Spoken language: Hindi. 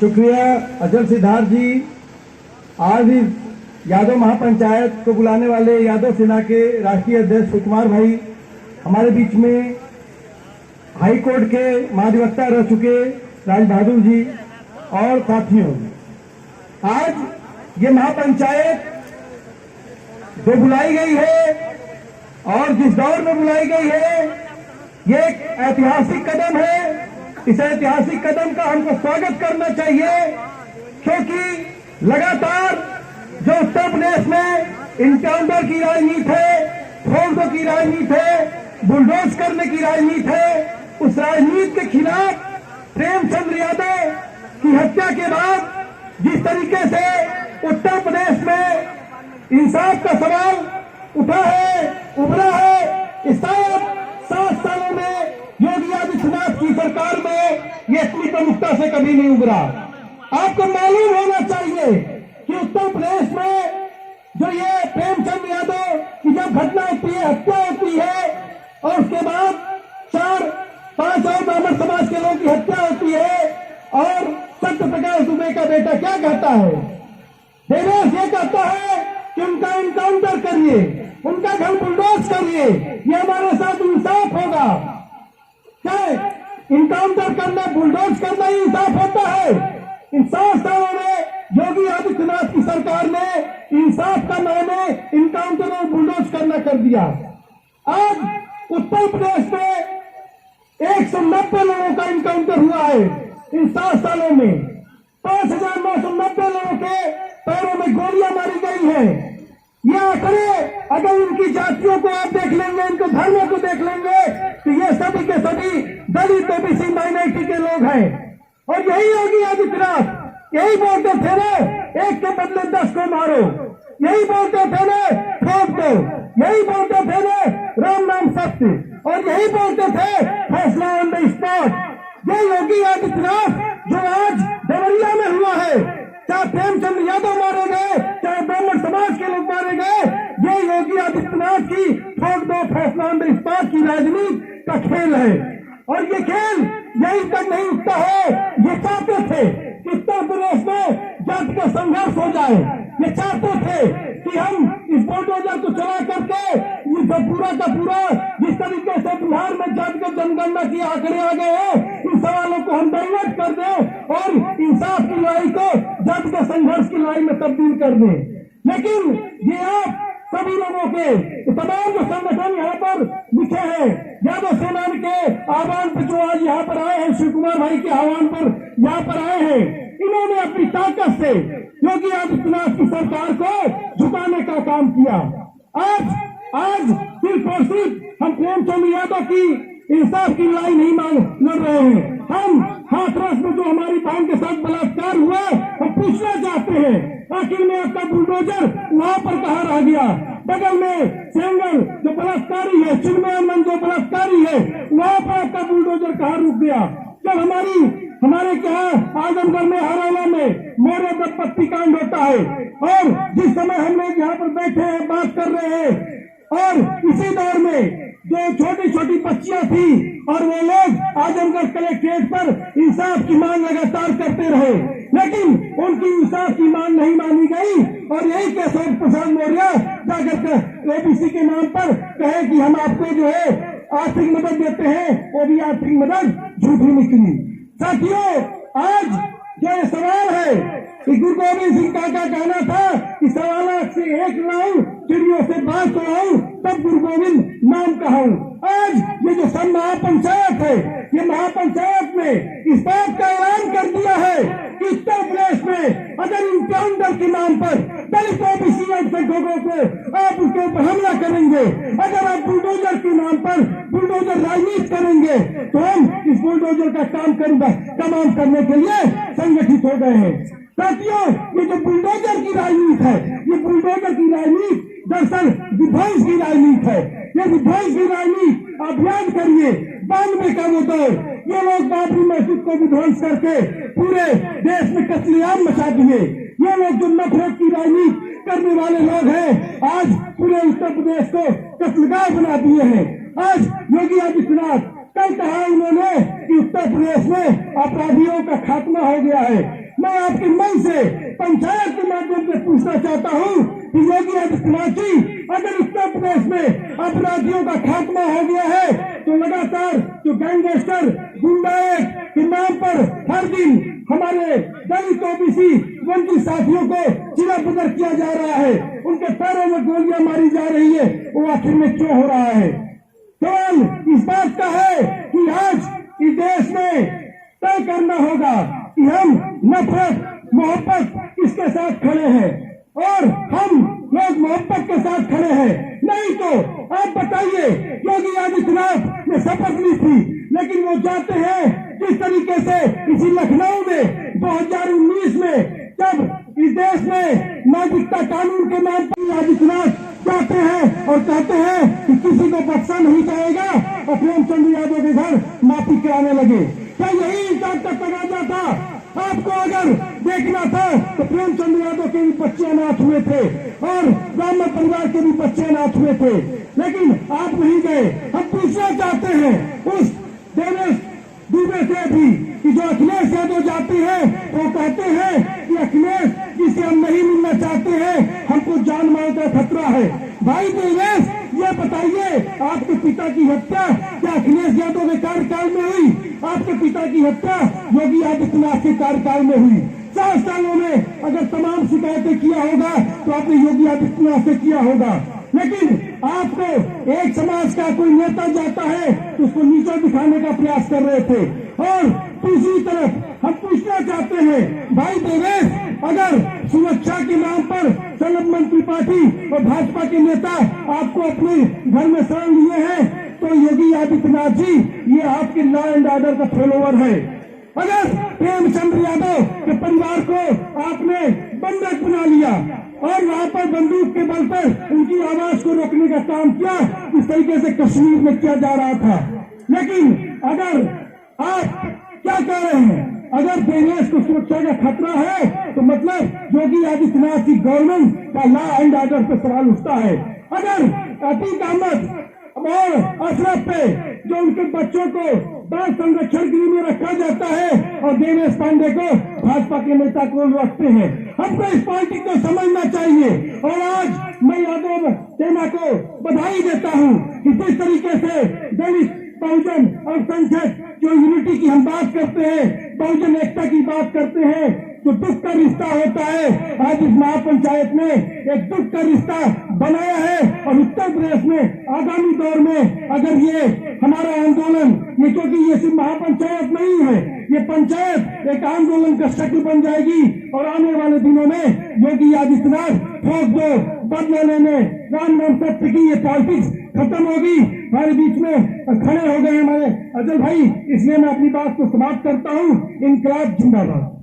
शुक्रिया अजल सिद्धार्थ जी। आज इस यादव महापंचायत को बुलाने वाले यादव सेना के राष्ट्रीय अध्यक्ष सुकुमार भाई, हमारे बीच में हाई कोर्ट के महाधिवक्ता रह चुके राज बहादुर जी और साथियों, आज ये महापंचायत जो बुलाई गई है और जिस दौर में बुलाई गई है, ये एक ऐतिहासिक कदम है। इस ऐतिहासिक कदम का हमको स्वागत करना चाहिए, क्योंकि लगातार जो उत्तर प्रदेश में इनकाउंटर की राजनीति है, फोर्सों की राजनीति है, बुलडोज करने की राजनीति है, उस राजनीति के खिलाफ प्रेमचंद यादव की हत्या के बाद जिस तरीके से उत्तर प्रदेश में इंसाफ का सवाल उठा है, उभरा है, इस 7 सालों में योगी आदित्यनाथ की सरकार में ये इतनी प्रमुखता से कभी नहीं उभरा। आपको मालूम होना चाहिए कि उत्तर प्रदेश में जो ये प्रेमचंद यादव की जब घटना होती है, हत्या होती है और उसके बाद 4-5 और ब्राह्मण समाज के लोगों की हत्या होती है और सत्य प्रकाश दुबे का बेटा क्या कहता है? देवेश ये कहता है कि उनका इनकाउंटर करिए, उनका घर बुलडोज करिए, ये हमारे साथ इंसाफ होगा। क्या इनकाउंटर करना, बुलडोज करना ही इंसाफ होता है? इन 7 सालों में योगी आदित्यनाथ की सरकार ने इंसाफ का मायने इनकाउंटर और बुलडोज करना कर दिया। आज उत्तर प्रदेश में 190 लोगों का इनकाउंटर हुआ है इन 7 सालों में। 5,990 लोगों के पैरों में गोलियां मारी गई हैं। ये आंकड़े अगर इनकी जातियों को आप देख लेंगे, इनको धर्मों को देख लेंगे, तो ये सभी के सभी दलित ओबीसी माइनॉरिटी के लोग हैं। और यही योगी आदित्यनाथ यही बोलते थे ना, एक के बदले 10 को मारो, यही बोलते थे ना, ठोक दो, यही बोलते थे ना, राम नाम सत्य, और यही बोलते थे फैसला ऑन द स्पॉट। ये योगी आदित्यनाथ जो आज देवरिया में हुआ है, चाहे प्रेमचंद यादव मारे गए, चाहे ब्राह्मण समाज के लोग मारे गए, ये योगी आदित्यनाथ की ठोक दो फैसला ऑन द स्पॉट की राजनीति का खेल है। और ये खेल यहीं तक नहीं रुकता है। ये चाहते थे कि उत्तर प्रदेश में जाति का संघर्ष हो जाए। ये चाहते थे कि हम इस बुलडोजर को चला करके ये पूरा का पूरा जिस तरीके से बिहार में जातिगत जनगणना की आंकड़े आ गए हैं, इन सवालों को हम डाइवर्ट कर दें और इंसाफ की लड़ाई को जातिगत संघर्ष की लड़ाई में तब्दील कर दें। लेकिन ये आप सभी लोगों के तमाम जो संगठन यहाँ पर लिखे हैं, यादव सेना के आह्वान पर जो आज यहाँ पर आए हैं, शिवकुमार भाई के आह्वान पर यहाँ पर आए हैं, इन्होंने अपनी ताकत से योगी आदित्यनाथ की सरकार को झुकाने का काम किया। आज सिर्फ और सिर्फ हम प्रेमचंद यादव की इंसाफ की लड़ाई नहीं लड़ रहे हैं। हम हाथरस में जो हमारी बहन के साथ बलात्कार हुआ, हम पूछना चाहते हैं आखिर में आपका बुलडोजर वहाँ पर कहाँ रह गया? बगल में सेंगल जो बलात्कारी है, चिन्मयानंद जो बलात्कारी है, वहाँ पर आपका बुलडोजर कहाँ रुक गया? जब हमारे क्या आजमगढ़ में हरौला में मोरे दंपत्ति कांड होता है और जिस समय हम लोग यहाँ पर बैठे हैं, बात कर रहे हैं, और इसी दौर में जो छोटी छोटी बच्चियां थी और वो लोग आजमगढ़ कलेक्ट्रेट पर इंसाफ की मांग लगातार करते रहे, लेकिन उनकी इंसाफ की मांग नहीं मानी गई। और यही केशव प्रसाद मौर्य जाकर ओबीसी के नाम पर कहे कि हम आपको जो है आर्थिक मदद देते हैं, वो भी आर्थिक मदद झूठी निकली। साथियों, आज जो ये सवाल है कि गुरु गोविंद सिंह का कहना था कि 1.25 लाख से 1 लाऊं, चिड़ियों से बात उड़ाऊं, तब गुरु गोविंद नाम कहूं। आज ये जो सब महापंचायत है, ये महापंचायत ने इस बात का ऐलान कर दिया है कि उत्तर प्रदेश में अगर इनकाउंटर के नाम पर दलित ओबीसी लोगों को आप उसके ऊपर हमला करेंगे, अगर आप बुलडोजर के नाम पर बुलडोजर राजनीति करेंगे, तो हम इस बुलडोजर का काम करने के लिए संगठित हो गए हैं। साथियों, ये जो बुलडोजर की राजनीति है, ये बुलडोजर की राजनीति दरअसल विध्वंस की राजनीति है। ये विध्वंस की राजनीति आप याद करिए, 92 का वो दौर, ये लोग बाबरी मस्जिद को विध्वंस करके पूरे देश में कत्लेआम मचा दिए। ये लोग जो नफरत की राजनीति करने वाले लोग हैं, आज पूरे उत्तर प्रदेश को कत्लगाह बना दिए हैं। आज योगी आदित्यनाथ कल कहा उन्होंने कि उत्तर प्रदेश में अपराधियों का खात्मा हो गया है। मैं आपके मन से पंचायत के माध्यम से पूछना चाहता हूँ कि योगी आदित्यनाथ जी, अगर उत्तर प्रदेश में अपराधियों का खात्मा हो गया है तो लगातार जो गैंगस्टर गुंडाएं के नाम पर हर दिन हमारे दलित ओबीसी वंचित साथियों को चिरापुतर किया जा रहा है, उनके पैरों में गोलियां मारी जा रही है, वो आखिर में क्यों हो रहा है? सवाल इस बात का है कि आज इस देश में तय करना होगा कि हम नफरत मोहब्बत किसके साथ खड़े हैं और हम लोग मोहब्बत के साथ खड़े हैं। नहीं तो आप बताइए, योगी आदित्यनाथ ने शपथ ली थी लेकिन वो जाते हैं किस तरीके से इसी लखनऊ में 2019 में, जब इस देश में नागरिकता कानून के नाम पर आदित्यनाथ जाते हैं और कहते हैं कि किसी को बख्शा नहीं जाएगा और प्रेमचंद यादव के घर माफी कराने लगे। क्या यही इंसान का तगाजा था? आपको अगर देखना था तो प्रेमचंद यादव के भी बच्चे अनाथ हुए थे और ब्राह्मण परिवार के भी बच्चे अनाथ हुए थे, लेकिन आप नहीं गए। हम पूछना चाहते हैं उस देवेश दुबे से भी कि जो अखिलेश यादव जाते हैं वो कहते हैं कि अखिलेश जिसे हम नहीं मिलना चाहते हैं, हमको जान माल का खतरा है। भाई देवेश, ये बताइए, आपके पिता की हत्या क्या अखिलेश यादव के कार्यकाल में हुई? आपके पिता की हत्या योगी आदित्यनाथ के कार्यकाल में हुई। 4 सालों में अगर तमाम शिकायतें किया होगा तो आपने योगी आदित्यनाथ से किया होगा, लेकिन आपको एक समाज का कोई नेता जाता है तो उसको नीचा दिखाने का प्रयास कर रहे थे। और दूसरी तरफ हम पूछना चाहते हैं, भाई देवेश, अगर सुरक्षा के नाम पर संगठन त्रिपाठी और भाजपा के नेता आपको अपने घर में शरण लिए हैं तो योगी आदित्यनाथ जी, ये आपके लॉ एंड ऑर्डर का फॉलोवर है। अगर प्रेमचंद यादव के परिवार को आपने बंधक बना लिया और वहां पर बंदूक के बल पर उनकी आवाज को रोकने का काम किया, इस तरीके से कश्मीर में किया जा रहा था, लेकिन अगर आप क्या कह रहे हैं, अगर देश को सुरक्षा का खतरा है तो मतलब योगी आदित्यनाथ की गवर्नमेंट का लॉ एंड ऑर्डर पर सवाल उठता है। अगर अतीक अहमद और अशरफ पे जो उनके बच्चों को बाल संरक्षण गृह में रखा जाता है और देवेश पांडे को भाजपा के नेता को रखते हैं, हमको इस पार्टी को समझना चाहिए। और आज मैं यादव सेना को बधाई देता हूँ कि जिस तरीके से दलित बहुजन और संसद जो यूनिटी की हम बात करते हैं, बहुजन एकता की बात करते हैं, तो दुख का रिश्ता होता है, आज इस महापंचायत ने एक दुख का रिश्ता बनाया है। और उत्तर प्रदेश में आगामी दौर में अगर ये हमारा आंदोलन, ये क्योंकि ये सिर्फ महापंचायत नहीं है, ये पंचायत एक आंदोलन का शक्ल बन जाएगी और आने वाले दिनों में योगी आदित्यनाथ ठोक दो बदला लेने राम नाम सत्य की ये पॉलिटिक्स खत्म होगी। हमारे बीच में खड़े हो गए हमारे अजय भाई, इसलिए मैं अपनी बात को समाप्त करता हूँ। इनकलाब जिंदाबाद।